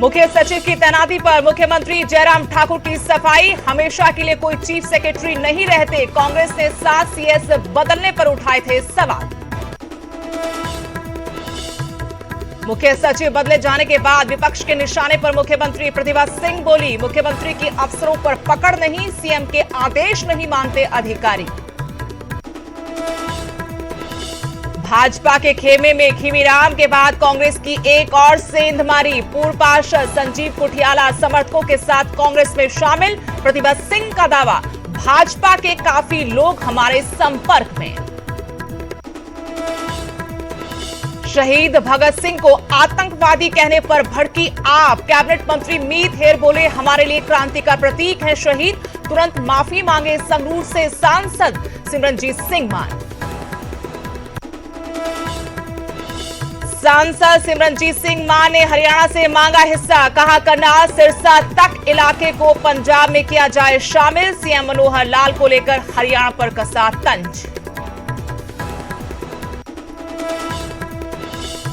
मुख्य सचिव की तैनाती पर मुख्यमंत्री जयराम ठाकुर की सफाई, हमेशा के लिए कोई चीफ सेक्रेटरी नहीं रहते। कांग्रेस ने 7 सीएस बदलने पर उठाए थे सवाल। मुख्य सचिव बदले जाने के बाद विपक्ष के निशाने पर मुख्यमंत्री प्रतिभा सिंह बोली, मुख्यमंत्री की अफसरों पर पकड़ नहीं, सीएम के आदेश नहीं मानते अधिकारी। भाजपा के खेमे में खीमीराम के बाद कांग्रेस की एक और सेंधमारी, पूर्व पार्षद संजीव कुठियाला समर्थकों के साथ कांग्रेस में शामिल। प्रतिभा सिंह का दावा, भाजपा के काफी लोग हमारे संपर्क में। शहीद भगत सिंह को आतंकवादी कहने पर भड़की आप, कैबिनेट मंत्री मीत हेर बोले, हमारे लिए क्रांति का प्रतीक है शहीद, तुरंत माफी मांगे संगरूर से सांसद सिमरनजीत सिंह मान। सांसद सिमरनजीत सिंह मान ने हरियाणा से मांगा हिस्सा, कहा करनाल सिरसा तक इलाके को पंजाब में किया जाए शामिल। सीएम मनोहर लाल को लेकर हरियाणा पर कसा तंज।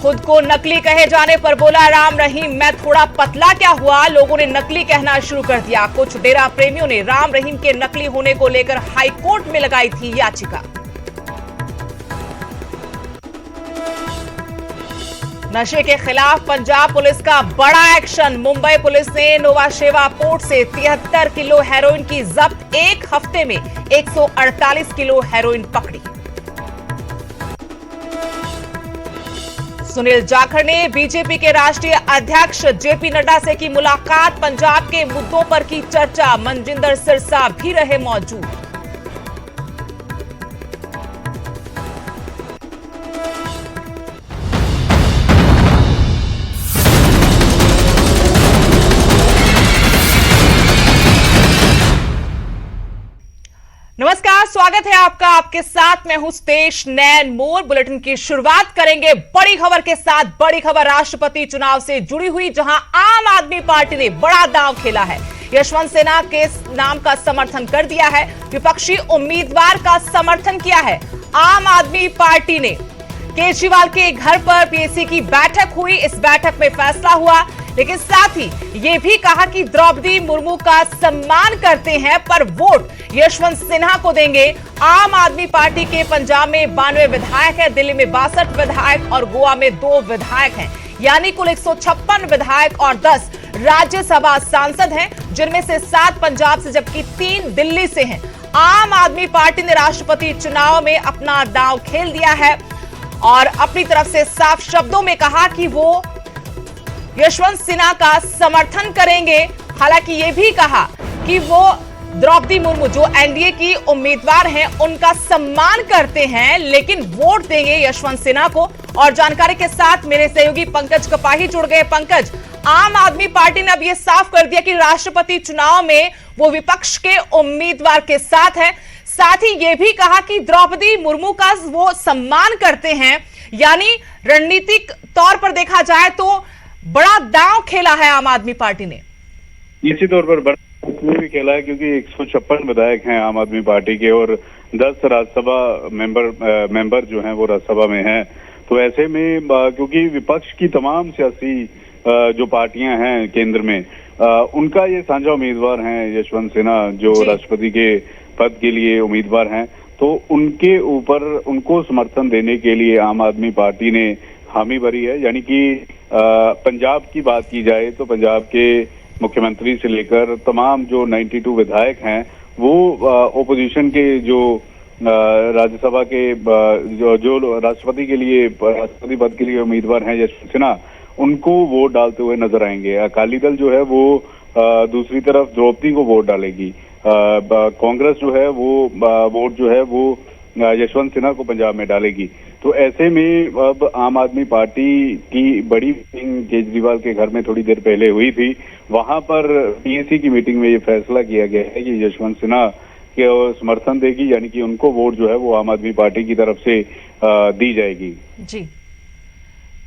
खुद को नकली कहे जाने पर बोला राम रहीम, मैं थोड़ा पतला क्या हुआ, लोगों ने नकली कहना शुरू कर दिया। कुछ डेरा प्रेमियों ने राम रहीम के नकली होने को लेकर हाईकोर्ट में लगाई थी याचिका। नशे के खिलाफ पंजाब पुलिस का बड़ा एक्शन, मुंबई पुलिस ने नोवाशेवा पोर्ट से 73 किलो हेरोइन की जब्त, एक हफ्ते में 148 किलो हेरोइन पकड़ी। सुनील जाखड़ ने बीजेपी के राष्ट्रीय अध्यक्ष जेपी नड्डा से की मुलाकात, पंजाब के मुद्दों पर की चर्चा, मनजिंदर सिरसा भी रहे मौजूद। नमस्कार, स्वागत है आपका। आपके साथ मैं हूं स्तेश नैन मोर। बुलेटिन की शुरुआत करेंगे बड़ी खबर के साथ। बड़ी खबर राष्ट्रपति चुनाव से जुड़ी हुई, जहां आम आदमी पार्टी ने बड़ा दांव खेला है। यशवंत सिन्हा के नाम का समर्थन कर दिया है, विपक्षी उम्मीदवार का समर्थन किया है। आम आदमी पार्टी ने केजरीवाल के घर पर पीएसी की बैठक हुई, इस बैठक में फैसला हुआ, लेकिन साथ ही यह भी कहा कि द्रौपदी मुर्मू का सम्मान करते हैं, पर वोट यशवंत सिन्हा को देंगे। आम आदमी पार्टी के पंजाब में 92 विधायक हैं, दिल्ली में 62 विधायक और गोवा में 2 विधायक हैं, यानी कुल 156 विधायक और 10 राज्यसभा सांसद हैं, जिनमें से 7 पंजाब से जबकि 3 दिल्ली से हैं। आम आदमी पार्टी ने राष्ट्रपति चुनाव में अपना दांव खेल दिया है और अपनी तरफ से साफ शब्दों में कहा कि वो यशवंत सिन्हा का समर्थन करेंगे। हालांकि यह भी कहा कि वो द्रौपदी मुर्मू जो एनडीए की उम्मीदवार हैं उनका सम्मान करते हैं, लेकिन वोट देंगे यशवंत सिन्हा को। और जानकारी के साथ मेरे सहयोगी पंकज कपाही जुड़ गए। पंकज, आम आदमी पार्टी ने अब यह साफ कर दिया कि राष्ट्रपति चुनाव में वो विपक्ष के उम्मीदवार के साथ है, साथ ही यह भी कहा कि द्रौपदी मुर्मू का वो सम्मान करते हैं, यानी रणनीतिक तौर पर देखा जाए तो बड़ा दांव खेला है आम आदमी पार्टी ने। इसी तौर पर बड़ा भी खेला है, क्योंकि 156 विधायक हैं आम आदमी पार्टी के और 10 राज्यसभा मेंबर जो हैं वो राज्यसभा में हैं। तो ऐसे में क्योंकि विपक्ष की तमाम सियासी जो पार्टियां हैं केंद्र में, उनका ये साझा उम्मीदवार हैं यशवंत सिन्हा, जो राष्ट्रपति के पद के लिए उम्मीदवार हैं, तो उनके ऊपर उनको समर्थन देने के लिए आम आदमी पार्टी ने हामी भरी है। यानी कि पंजाब की बात की जाए तो पंजाब के मुख्यमंत्री से लेकर तमाम जो 92 विधायक हैं, वो ओपोजिशन के जो राज्यसभा के जो राष्ट्रपति के लिए राष्ट्रपति पद के लिए उम्मीदवार हैं यशवंत सिन्हा, उनको वोट डालते हुए नजर आएंगे। अकाली दल जो है वो दूसरी तरफ द्रौपदी को वोट डालेगी। कांग्रेस जो है वो वोट जो है वो यशवंत सिन्हा को पंजाब में डालेगी। तो ऐसे में अब आम आदमी पार्टी की बड़ी मीटिंग केजरीवाल के घर में थोड़ी देर पहले हुई थी, वहां पर पीएसी की मीटिंग में ये फैसला किया गया है कि यशवंत सिन्हा के समर्थन देगी, यानी कि उनको वोट जो है वो आम आदमी पार्टी की तरफ से दी जाएगी। जी,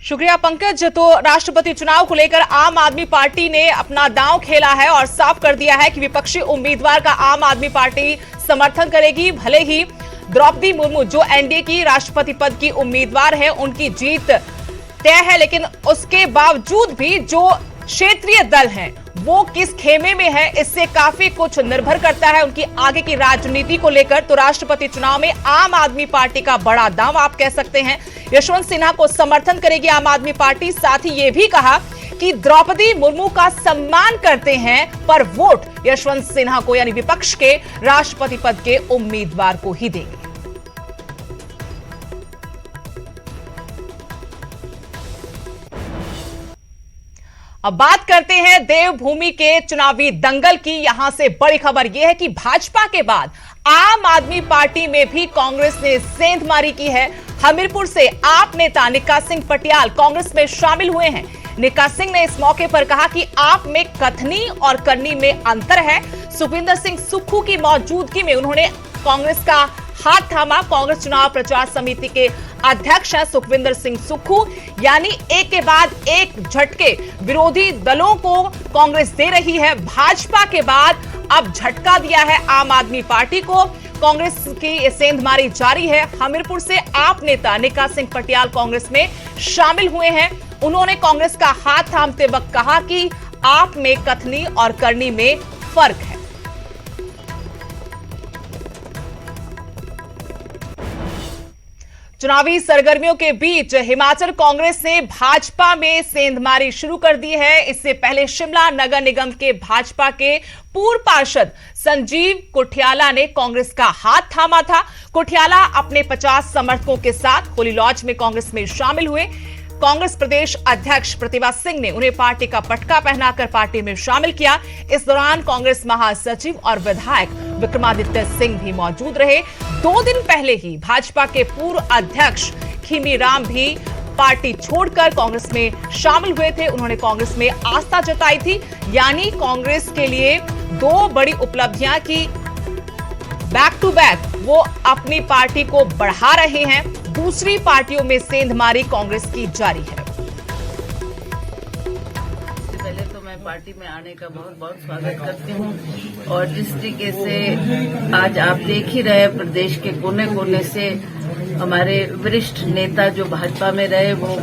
शुक्रिया पंकज। तो राष्ट्रपति चुनाव को लेकर आम आदमी पार्टी ने अपना दांव खेला है और साफ कर दिया है कि विपक्षी उम्मीदवार का आम आदमी पार्टी समर्थन करेगी। भले ही द्रौपदी मुर्मू जो एनडीए की राष्ट्रपति पद की उम्मीदवार है उनकी जीत तय है, लेकिन उसके बावजूद भी जो क्षेत्रीय दल हैं वो किस खेमे में है, इससे काफी कुछ निर्भर करता है उनकी आगे की राजनीति को लेकर। तो राष्ट्रपति चुनाव में आम आदमी पार्टी का बड़ा दांव आप कह सकते हैं। यशवंत सिन्हा को समर्थन करेगी आम आदमी पार्टी। साथ ही ये भी कहा कि द्रौपदी मुर्मू का सम्मान करते हैं, पर वोट यशवंत सिन्हा को यानी विपक्ष के राष्ट्रपति पद के उम्मीदवार को ही देंगे। अब बात करते हैं देवभूमि के चुनावी दंगल की। यहां से बड़ी खबर यह है कि भाजपा के बाद आम आदमी पार्टी में भी कांग्रेस ने सेंधमारी की है। हमीरपुर से आप नेता निक्का सिंह पटियाल कांग्रेस में शामिल हुए हैं। निक्का सिंह ने इस मौके पर कहा कि आप में कथनी और करनी में अंतर है। सुखविंदर सिंह सुक्खू की मौजूदगी में उन्होंने कांग्रेस का हाथ थामा। कांग्रेस चुनाव प्रचार समिति के अध्यक्ष हैं सुखविंदर सिंह सुक्खू, यानी एक के बाद एक झटके विरोधी दलों को कांग्रेस दे रही है। भाजपा के बाद अब झटका दिया है आम आदमी पार्टी को। कांग्रेस की सेंधमारी जारी है। हमीरपुर से आप नेता निक्का सिंह पटियाल कांग्रेस में शामिल हुए हैं। उन्होंने कांग्रेस का हाथ थामते वक्त कहा कि आप में कथनी और करनी में फर्क है। चुनावी सरगर्मियों के बीच हिमाचल कांग्रेस ने भाजपा में सेंधमारी शुरू कर दी है। इससे पहले शिमला नगर निगम के भाजपा के पूर्व पार्षद संजीव कुठियाला ने कांग्रेस का हाथ थामा था। कुठियाला अपने 50 समर्थकों के साथ होली लॉज में कांग्रेस में शामिल हुए। कांग्रेस प्रदेश अध्यक्ष प्रतिभा सिंह ने उन्हें पार्टी का पटका पहनाकर पार्टी में शामिल किया। इस दौरान कांग्रेस महासचिव और विधायक विक्रमादित्य सिंह भी मौजूद रहे। 2 दिन पहले ही भाजपा के पूर्व अध्यक्ष खीमी राम भी पार्टी छोड़कर कांग्रेस में शामिल हुए थे। उन्होंने कांग्रेस में आस्था जताई थी, यानी कांग्रेस के लिए 2 बड़ी उपलब्धियां की बैक टू बैक वो अपनी पार्टी को बढ़ा रहे हैं। दूसरी पार्टियों में सेंधमारी कांग्रेस की जारी है। पहले तो मैं पार्टी में आने का बहुत बहुत स्वागत करती हूं और जिस तरीके से आज आप देख ही रहे प्रदेश के कोने कोने से हमारे वरिष्ठ नेता जो भाजपा में रहे वो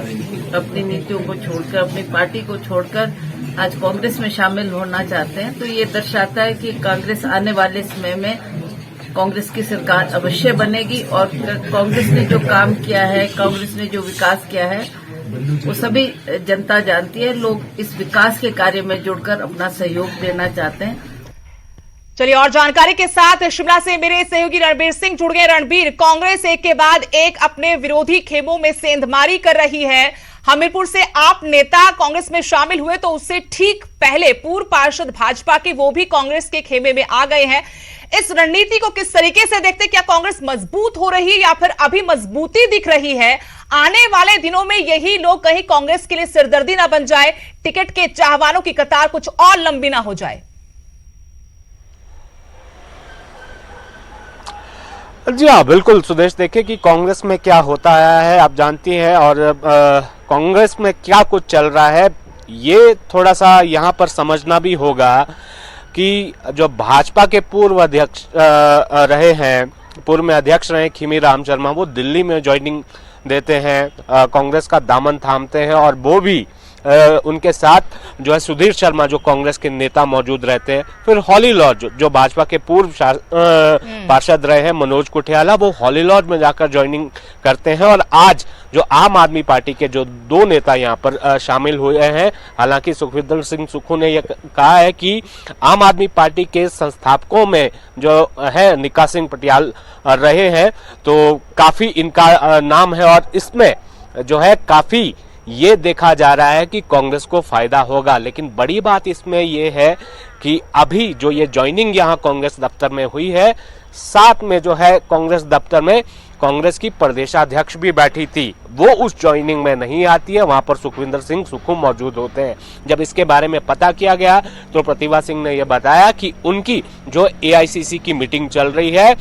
अपनी नीतियों को छोड़कर अपनी पार्टी को छोड़कर आज कांग्रेस में शामिल होना चाहते हैं, तो ये दर्शाता है कि कांग्रेस आने वाले समय में कांग्रेस की सरकार अवश्य बनेगी और कांग्रेस ने जो काम किया है, कांग्रेस ने जो विकास किया है वो सभी जनता जानती है। लोग इस विकास के कार्य में जुड़कर अपना सहयोग देना चाहते हैं। चलिए और जानकारी के साथ शिमला से मेरे सहयोगी रणबीर सिंह जुड़ गए। रणबीर, कांग्रेस एक के बाद एक अपने विरोधी खेमों में सेंधमारी कर रही है। हमीरपुर से आप नेता कांग्रेस में शामिल हुए तो उससे ठीक पहले पूर्व पार्षद भाजपा के वो भी कांग्रेस के खेमे में आ गए हैं। इस रणनीति को किस तरीके से देखते, क्या कांग्रेस मजबूत हो रही है या फिर अभी मजबूती दिख रही है? आने वाले दिनों में यही लोग कहीं कांग्रेस के लिए सिरदर्दी ना बन जाए, टिकट के चाहवानों की कतार कुछ और लंबी ना हो जाए। जी हाँ, बिल्कुल सुदेश, देखिए कि कांग्रेस में क्या होता है आप जानती हैं और कांग्रेस में क्या कुछ चल रहा है ये थोड़ा सा यहाँ पर समझना भी होगा कि जो भाजपा के पूर्व अध्यक्ष रहे हैं, पूर्व में अध्यक्ष रहे खीमी राम शर्मा, वो दिल्ली में ज्वाइनिंग देते हैं, कांग्रेस का दामन थामते हैं और वो भी उनके साथ जो है सुधीर शर्मा जो कांग्रेस के नेता मौजूद रहते हैं। फिर हॉली लॉज जो भाजपा के पूर्व पार्षद रहे हैं मनोज कुठियाला, वो हॉली लॉज में जाकर ज्वाइनिंग करते हैं और आज जो आम आदमी पार्टी के जो 2 नेता यहाँ पर शामिल हुए हैं। हालांकि सुखविंदर सिंह सुक्खू ने यह कहा है कि आम आदमी पार्टी के संस्थापकों में जो है निक्का सिंह पटियाल रहे हैं, तो काफी इनका नाम है और इसमें जो है काफी ये देखा जा रहा है कि कांग्रेस को फायदा होगा। लेकिन बड़ी बात इसमें ये है कि अभी जो ये ज्वाइनिंग यहाँ कांग्रेस दफ्तर में हुई है, साथ में जो है कांग्रेस दफ्तर में कांग्रेस की प्रदेशाध्यक्ष भी बैठी थी, वो उस ज्वाइनिंग में नहीं आती है, वहां पर सुखविंदर सिंह सुक्खू मौजूद होते हैं। जब इसके बारे में पता किया गया तो प्रतिभा सिंह ने यह बताया कि उनकी जो एआईसीसी की मीटिंग चल रही है,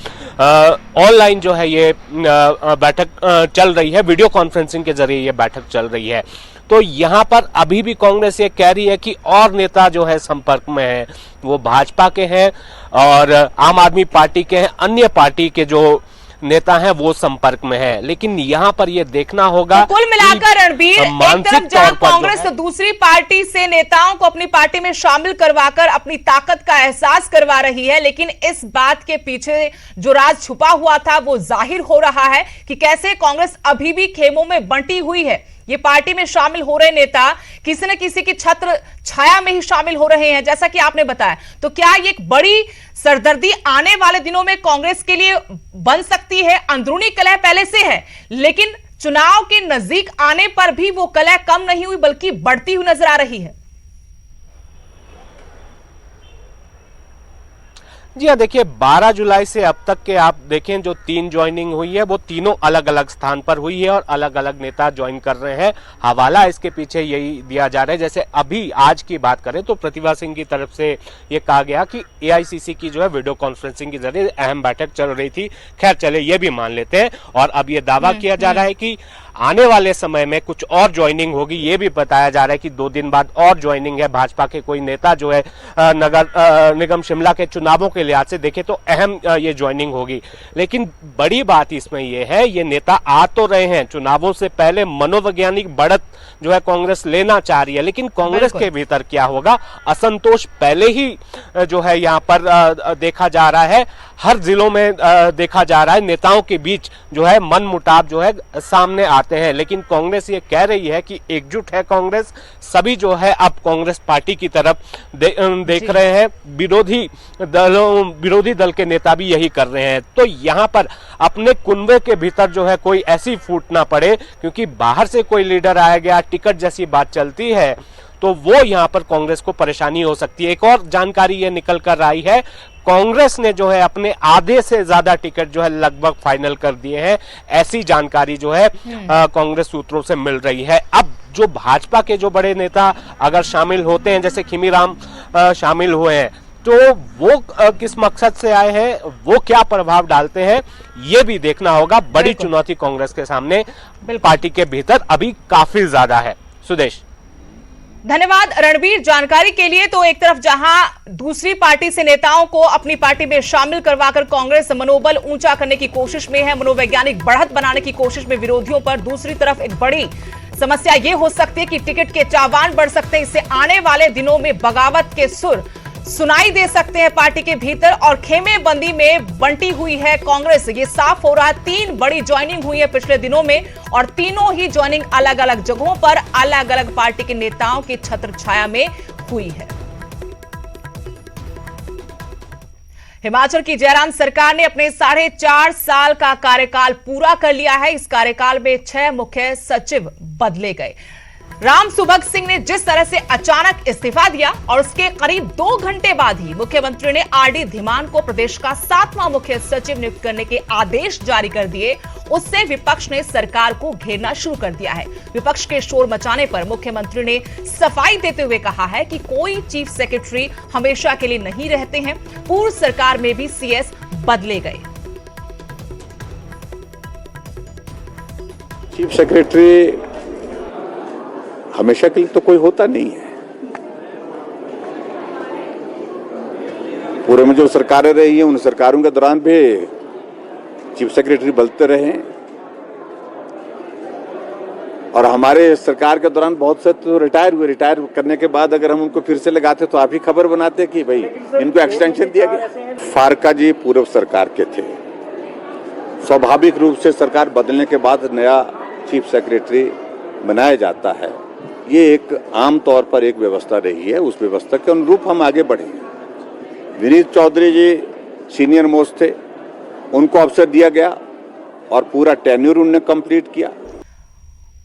ऑनलाइन जो है ये बैठक चल रही है, वीडियो कॉन्फ्रेंसिंग के जरिए ये बैठक चल रही है। तो यहाँ पर अभी भी कांग्रेस ये कह रही है कि और नेता जो है संपर्क में है वो भाजपा के हैं और आम आदमी पार्टी के हैं, अन्य पार्टी के जो नेता हैं वो संपर्क में है, लेकिन यहाँ पर ये देखना होगा तो कुल मिलाकर रणबीर, एक तरफ जहां कांग्रेस तो दूसरी पार्टी से नेताओं को अपनी पार्टी में शामिल करवाकर अपनी ताकत का एहसास करवा रही है, लेकिन इस बात के पीछे जो राज छुपा हुआ था वो जाहिर हो रहा है कि कैसे कांग्रेस अभी भी खेमों में बंटी हुई है। ये पार्टी में शामिल हो रहे नेता किसी न किसी की छत्र छाया में ही शामिल हो रहे हैं, जैसा कि आपने बताया। तो क्या ये एक बड़ी सरदर्दी आने वाले दिनों में कांग्रेस के लिए बन सकती है? अंदरूनी कलह पहले से है, लेकिन चुनाव के नजदीक आने पर भी वो कलह कम नहीं हुई बल्कि बढ़ती हुई नजर आ रही है। जी हाँ, देखिए 12 जुलाई से अब तक के आप देखें जो 3 ज्वाइनिंग हुई है वो तीनों अलग अलग स्थान पर हुई है और अलग अलग नेता ज्वाइन कर रहे हैं। हवाला इसके पीछे यही दिया जा रहा है। जैसे अभी आज की बात करें तो प्रतिभा सिंह की तरफ से ये कहा गया कि एआईसीसी की जो है वीडियो कॉन्फ्रेंसिंग के जरिए अहम बैठक चल रही थी। खैर चले ये भी मान लेते हैं। और अब ये दावा किया जा रहा है कि आने वाले समय में कुछ और ज्वाइनिंग होगी। ये भी बताया जा रहा है कि 2 दिन बाद और ज्वाइनिंग है। भाजपा के कोई नेता जो है नगर निगम शिमला के चुनावों के लिहाज से देखे तो अहम ये ज्वाइनिंग होगी। लेकिन बड़ी बात इसमें ये है, ये नेता आ तो रहे हैं, चुनावों से पहले मनोवैज्ञानिक बढ़त जो है कांग्रेस लेना चाह रही है, लेकिन कांग्रेस के भीतर क्या होगा, असंतोष पहले ही जो है यहाँ पर देखा जा रहा है। हर जिलों में देखा जा रहा है नेताओं के बीच जो है मन मुटाव जो है सामने आते हैं। लेकिन कांग्रेस ये कह रही है कि एकजुट है कांग्रेस, सभी जो है अब कांग्रेस पार्टी की तरफ देख रहे हैं। विरोधी दल के नेता भी यही कर रहे हैं। तो यहाँ पर अपने कुनबे के भीतर जो है कोई ऐसी फूट ना पड़े, क्योंकि बाहर से कोई लीडर आया गया टिकट जैसी बात चलती है तो वो यहाँ पर कांग्रेस को परेशानी हो सकती है। एक और जानकारी ये निकल कर आई है, कांग्रेस ने जो है अपने आधे से ज्यादा टिकट जो है लगभग फाइनल कर दिए हैं। ऐसी जानकारी जो है कांग्रेस सूत्रों से मिल रही है। अब जो भाजपा के जो बड़े नेता अगर शामिल होते हैं, जैसे खीमीराम शामिल हुए हैं, तो वो किस मकसद से आए हैं, वो क्या प्रभाव डालते हैं, ये भी देखना होगा। बड़ी चुनौती कांग्रेस के सामने पार्टी के भीतर अभी काफी ज्यादा है। सुदेश, धन्यवाद रणबीर जानकारी के लिए। तो एक तरफ जहां दूसरी पार्टी से नेताओं को अपनी पार्टी में शामिल करवाकर कांग्रेस मनोबल ऊंचा करने की कोशिश में है, मनोवैज्ञानिक बढ़त बनाने की कोशिश में विरोधियों पर, दूसरी तरफ एक बड़ी समस्या यह हो सकती है कि टिकट के चावान बढ़ सकते हैं। इससे आने वाले दिनों में बगावत के सुर सुनाई दे सकते हैं पार्टी के भीतर और खेमेबंदी में बंटी हुई है कांग्रेस। ये साफ हो रहा है। 3 बड़ी ज्वाइनिंग हुई है पिछले दिनों में और तीनों ही ज्वाइनिंग अलग अलग जगहों पर अलग अलग पार्टी के नेताओं की छत्र छाया में हुई है। हिमाचल की जयराम सरकार ने अपने 4.5 साल का कार्यकाल पूरा कर लिया है। इस कार्यकाल में 6 मुख्य सचिव बदले गए। राम सुभग सिंह ने जिस तरह से अचानक इस्तीफा दिया और उसके करीब 2 घंटे बाद ही मुख्यमंत्री ने आरडी धीमान को प्रदेश का 7वां मुख्य सचिव नियुक्त करने के आदेश जारी कर दिए, उससे विपक्ष ने सरकार को घेरना शुरू कर दिया है। विपक्ष के शोर मचाने पर मुख्यमंत्री ने सफाई देते हुए कहा है कि कोई चीफ सेक्रेटरी हमेशा के लिए नहीं रहते हैं। पूर्व सरकार में भी सीएस बदले गए। चीफ सेक्रेटरी हमेशा के लिए तो कोई होता नहीं है। पूर्व में जो सरकारें रही हैं उन सरकारों के दौरान भी चीफ सेक्रेटरी बदलते रहे और हमारे सरकार के दौरान बहुत से तो रिटायर हुए। रिटायर करने के बाद अगर हम उनको फिर से लगाते तो आप ही खबर बनाते कि भाई इनको एक्सटेंशन दिया गया। फारका जी पूर्व सरकार के थे। स्वाभाविक रूप से सरकार बदलने के बाद नया चीफ सेक्रेटरी बनाया जाता है। ये एक आम तौर पर एक व्यवस्था रही है, उस व्यवस्था के अनुरूप हम आगे बढ़े। विनीत चौधरी जी सीनियर मोस्ट थे, उनको अवसर दिया गया और पूरा टेन्योर उन्होंने कंप्लीट किया।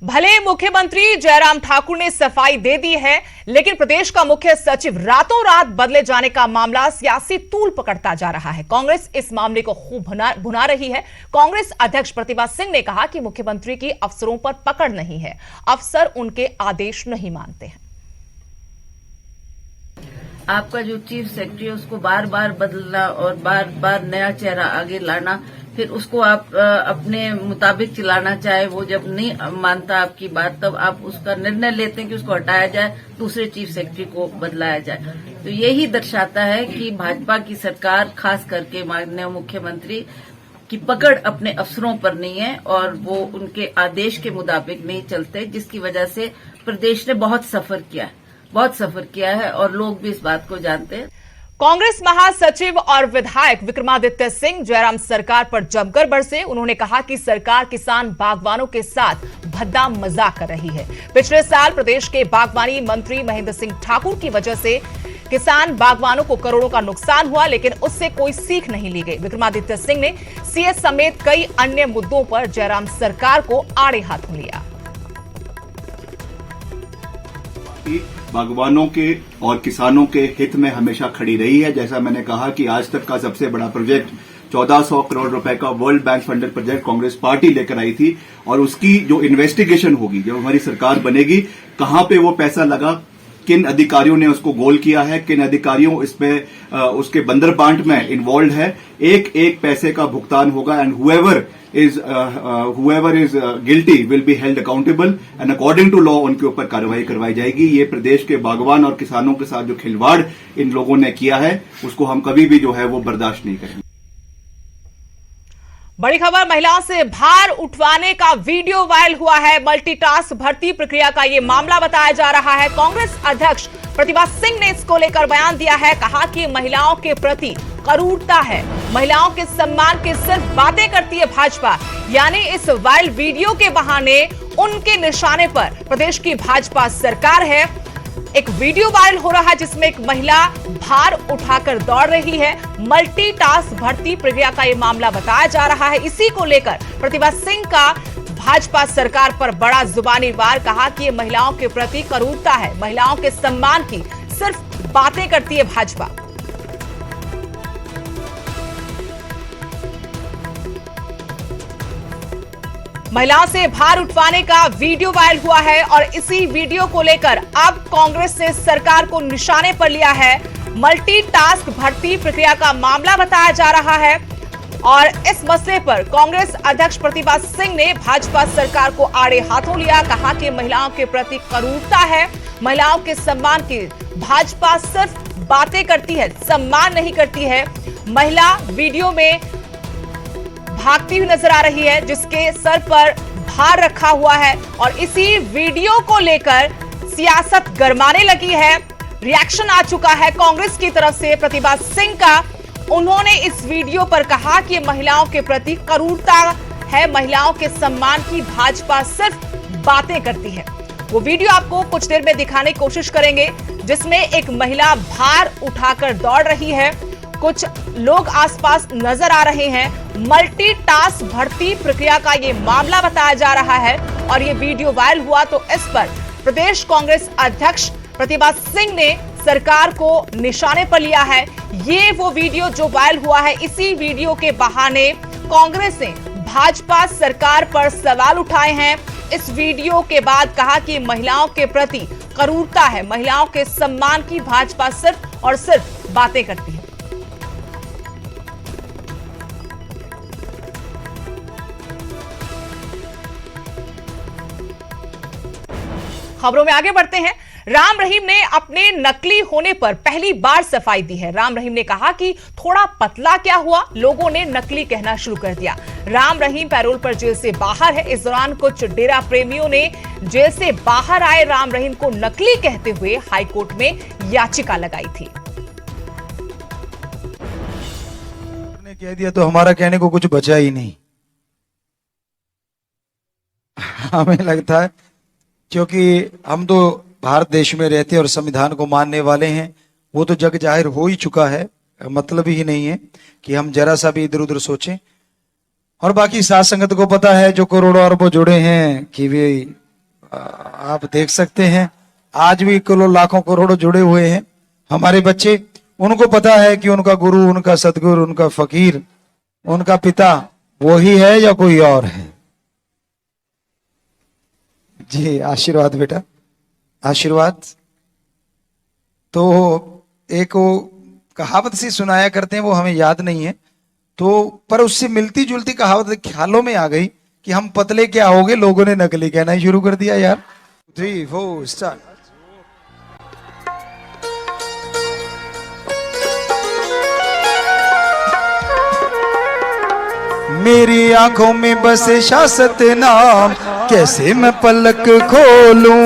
भले मुख्यमंत्री जयराम ठाकुर ने सफाई दे दी है, लेकिन प्रदेश का मुख्य सचिव रातों रात बदले जाने का मामला सियासी तूल पकड़ता जा रहा है। कांग्रेस इस मामले को खूब भुना रही है। कांग्रेस अध्यक्ष प्रतिभा सिंह ने कहा कि मुख्यमंत्री की अफसरों पर पकड़ नहीं है, अफसर उनके आदेश नहीं मानते हैं। आपका जो चीफ सेक्रेटरी है उसको बार बार बदलना और बार बार नया चेहरा आगे लाना, फिर उसको आप अपने मुताबिक चलाना चाहे, वो जब नहीं मानता आपकी बात तब आप उसका निर्णय लेते हैं कि उसको हटाया जाए, दूसरे चीफ सेक्रेटरी को बदलाया जाए। तो यही दर्शाता है कि भाजपा की सरकार, खास करके माननीय मुख्यमंत्री, की पकड़ अपने अफसरों पर नहीं है और वो उनके आदेश के मुताबिक नहीं चलते, जिसकी वजह से प्रदेश ने बहुत सफर किया है और लोग भी इस बात को जानते हैं। कांग्रेस महासचिव और विधायक विक्रमादित्य सिंह जयराम सरकार पर जमकर बरसे। उन्होंने कहा कि सरकार किसान बागवानों के साथ भद्दा मजाक कर रही है। पिछले साल प्रदेश के बागवानी मंत्री महेंद्र सिंह ठाकुर की वजह से किसान बागवानों को करोड़ों का नुकसान हुआ, लेकिन उससे कोई सीख नहीं ली गई। विक्रमादित्य सिंह ने सीएस समेत कई अन्य मुद्दों पर जयराम सरकार को आड़े हाथों लिया। बागवानों के और किसानों के हित में हमेशा खड़ी रही है। जैसा मैंने कहा कि आज तक का सबसे बड़ा प्रोजेक्ट 1400 करोड़ रुपए का world bank funded project Congress party लेकर आई थी और उसकी जो इन्वेस्टिगेशन होगी, जब हमारी सरकार बनेगी, कहां पे वो पैसा लगा, किन अधिकारियों ने उसको गोल किया है, किन अधिकारियों इसमें उसके बंदरबांट में इन्वॉल्व है, एक एक पैसे का भुगतान होगा and whoever is guilty will be held accountable and according to law उनके ऊपर कार्रवाई करवाई जाएगी। ये प्रदेश के बागवान और किसानों के साथ जो खिलवाड़ इन लोगों ने किया है उसको हम कभी भी जो है वो बर्दाश्त नहीं करेंगे। बड़ी खबर, महिलाओं से भार उठवाने का वीडियो वायरल हुआ है। मल्टीटास्क भर्ती प्रक्रिया का ये मामला बताया जा रहा है। कांग्रेस अध्यक्ष प्रतिभा सिंह ने इसको लेकर बयान दिया है। कहा कि महिलाओं के प्रति क्रूरता है, महिलाओं के सम्मान की सिर्फ बातें करती है भाजपा। यानी इस वायरल वीडियो के बहाने उनके निशाने पर प्रदेश की भाजपा सरकार है। एक वीडियो वायरल हो रहा है जिसमें एक महिला भार उठाकर दौड़ रही है। मल्टीटास्क भर्ती प्रक्रिया का यह मामला बताया जा रहा है। इसी को लेकर प्रतिभा सिंह का भाजपा सरकार पर बड़ा जुबानी वार। कहा कि ये महिलाओं के प्रति क्रूरता है, महिलाओं के सम्मान की सिर्फ बातें करती है भाजपा। महिलाओं से भार उठवाने का वीडियो वायरल हुआ है और इसी वीडियो को लेकर अब कांग्रेस ने सरकार को निशाने पर लिया है। मल्टीटास्क भर्ती प्रक्रिया का मामला बताया जा रहा है और इस मसले पर कांग्रेस अध्यक्ष प्रतिभा सिंह ने भाजपा सरकार को आड़े हाथों लिया। कहा कि महिलाओं के प्रति क्रूरता है, महिलाओं के सम्मान की भाजपा सिर्फ बातें करती है, सम्मान नहीं करती है। महिला वीडियो में भागती हुई नजर आ रही है जिसके सर पर भार रखा हुआ है और इसी वीडियो को लेकर सियासत गरमाने लगी है। रिएक्शन आ चुका है कांग्रेस की तरफ से प्रतिभा सिंह का। उन्होंने इस वीडियो पर कहा कि महिलाओं के प्रति क्रूरता है, महिलाओं के सम्मान की भाजपा सिर्फ बातें करती है। वो वीडियो आपको कुछ देर में दिखाने की कोशिश करेंगे जिसमें एक महिला भार उठाकर दौड़ रही है, कुछ लोग आसपास नजर आ रहे हैं। मल्टीटास्क भर्ती प्रक्रिया का ये मामला बताया जा रहा है और ये वीडियो वायरल हुआ तो इस पर प्रदेश कांग्रेस अध्यक्ष प्रतिभा सिंह ने सरकार को निशाने पर लिया है। ये वो वीडियो जो वायरल हुआ है, इसी वीडियो के बहाने कांग्रेस ने भाजपा सरकार पर सवाल उठाए हैं। इस वीडियो के बाद कहा कि महिलाओं के प्रति क्रूरता है, महिलाओं के सम्मान की भाजपा सिर्फ और सिर्फ बातें करती है। खबरों में आगे बढ़ते हैं। राम रहीम ने अपने नकली होने पर पहली बार सफाई दी है। राम रहीम ने कहा कि थोड़ा पतला क्या हुआ, लोगों ने नकली कहना शुरू कर दिया। राम रहीम पैरोल पर जेल से बाहर है। इस दौरान कुछ डेरा प्रेमियों ने जेल से बाहर आए राम रहीम को नकली कहते हुए हाईकोर्ट में याचिका लगाई थी। कह दिया तो हमारा कहने को कुछ बचा ही नहीं। हमें लगता है क्योंकि हम तो भारत देश में रहते हैं और संविधान को मानने वाले हैं, वो तो जग जाहिर हो ही चुका है। मतलब ही नहीं है कि हम जरा सा भी इधर उधर सोचें। और बाकी साथ संगत को पता है जो करोड़ों अरबों जुड़े हैं कि वे आप देख सकते हैं आज भी लाखों करोड़ों जुड़े हुए हैं हमारे बच्चे। उनको पता है कि उनका गुरु, उनका सदगुरु, उनका फकीर, उनका पिता वही है या कोई और है। जी आशीर्वाद बेटा, आशीर्वाद। तो एक वो कहावत सी सुनाया करते हैं, वो हमें याद नहीं है तो, पर उससे मिलती जुलती कहावत ख्यालों में आ गई कि हम पतले क्या हो गए, लोगों ने नकली कहना ही शुरू कर दिया यार। 3 4 स्टार्ट। मेरी आंखों में बसे शासत नाम, कैसे मैं पलक खोलूं,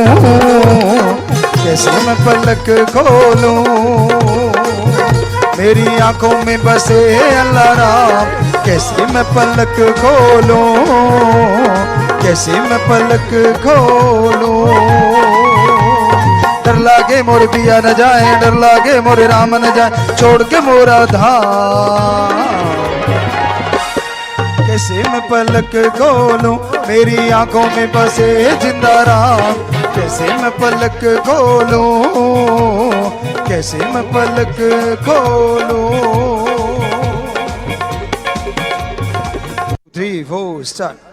कैसे मैं पलक खोलूं। मेरी आंखों में बसे अल्लाह राम, कैसे मैं पलक खोलूं, कैसे मैं पलक खोलूं। डर लागे मोर पिया न जाए, डर लागे मोरे राम न जाए, छोड़ के मोरा धाम। कैसे मैं पलक खोलूं, मेरी आंखों में बसे जिंदा राम, कैसे मैं पलक खोलूं, कैसे मैं पलक खोलूं। 3 4 स्टार्ट।